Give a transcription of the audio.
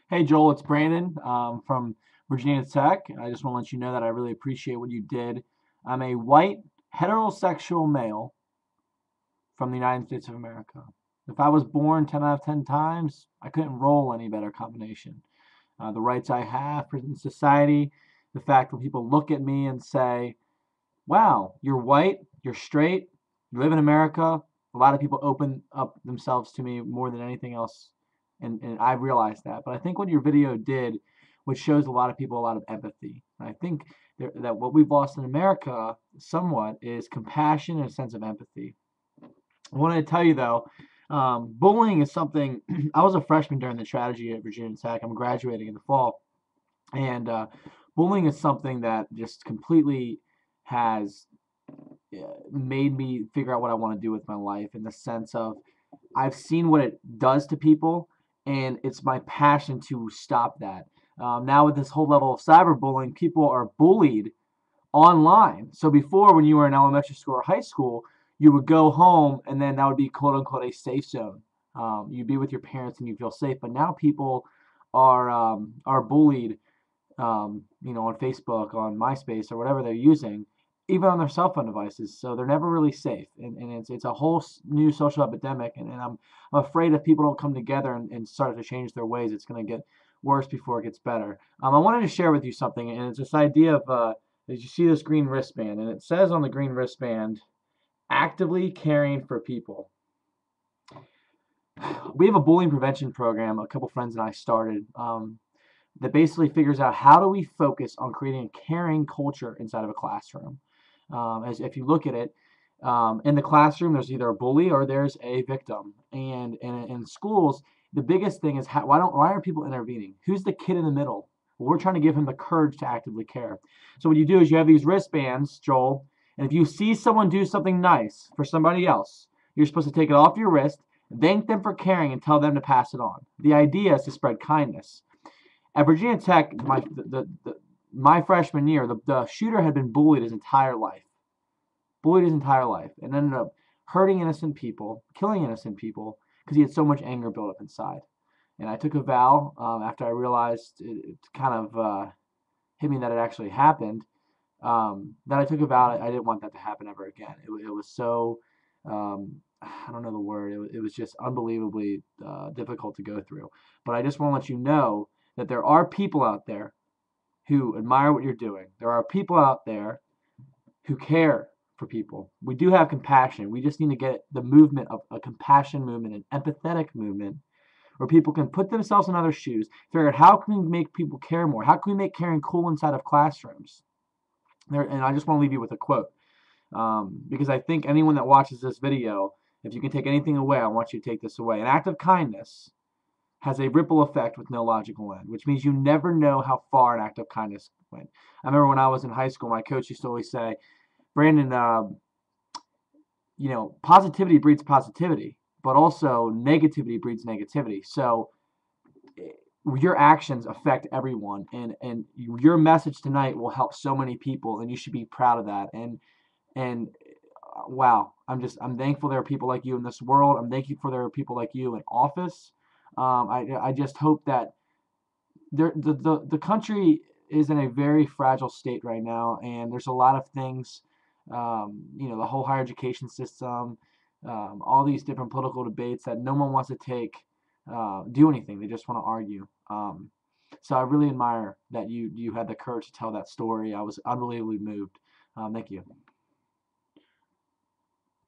Hey Joel, it's Brandon from Virginia Tech. I just want to let you know that I really appreciate what you did. I'm a white heterosexual male from the United States of America. If I was born 10 out of 10 times, I couldn't roll any better combination. The rights I have in society, the fact when people look at me and say, wow, you're white, you're straight, you live in America. A lot of people open up themselves to me more than anything else, and I realized that. But I think what your video did, which shows a lot of people a lot of empathy. And I think that what we've lost in America somewhat is compassion and a sense of empathy. I wanted to tell you though, bullying is something. I was a freshman during the strategy at Virginia Tech. I'm graduating in the fall, and bullying is something that just completely has made me figure out what I want to do with my life in the sense of I've seen what it does to people, and it's my passion to stop that. Now, with this whole level of cyberbullying, people are bullied online. So before, when you were in elementary school or high school, you would go home, and then that would be quote unquote a safe zone. You'd be with your parents and you feel safe. But now people are bullied, on Facebook, on MySpace, or whatever they're using, even on their cell phone devices. So they're never really safe, and it's a whole new social epidemic. And I'm afraid if people don't come together and start to change their ways, it's going to get worse before it gets better. I wanted to share with you something, and it's this idea of as you see this green wristband, and it says on the green wristband, actively caring for people. We have a bullying prevention program a couple friends and I started, that basically figures out how do we focus on creating a caring culture inside of a classroom. As if you look at it, in the classroom, there's either a bully or there's a victim, and in schools, the biggest thing is why are people intervening? Who's the kid in the middle? Well, we're trying to give him the courage to actively care. So what you do is you have these wristbands, Joel, and if you see someone do something nice for somebody else, you're supposed to take it off your wrist, thank them for caring, and tell them to pass it on. The idea is to spread kindness. At Virginia Tech, my freshman year, the shooter had been bullied his entire life, and ended up hurting innocent people, killing innocent people, because he had so much anger built up inside. And I took a vow, after I realized it kind of hit me that it actually happened. That I took a vow I didn't want that to happen ever again. It was so, I don't know the word. It was just unbelievably difficult to go through. But I just want to let you know that there are people out there who admire what you're doing. There are people out there who care for people. We do have compassion. We just need to get the movement of a compassion movement, an empathetic movement, where people can put themselves in other shoes, figure out how can we make people care more? How can we make caring cool inside of classrooms? And I just want to leave you with a quote, because I think anyone that watches this video, if you can take anything away, I want you to take this away. An act of kindness has a ripple effect with no logical end, which means you never know how far an act of kindness went. I remember when I was in high school, my coach used to always say, Brandon, positivity breeds positivity, but also negativity breeds negativity. So your actions affect everyone, and your message tonight will help so many people, and you should be proud of that. And wow, I'm thankful there are people like you in this world. I'm thankful for there are people like you in office. I just hope that the country is in a very fragile state right now, and there's a lot of things, the whole higher education system, all these different political debates that no one wants to do anything. They just want to argue. So I really admire that you had the courage to tell that story. I was unbelievably moved. Thank you.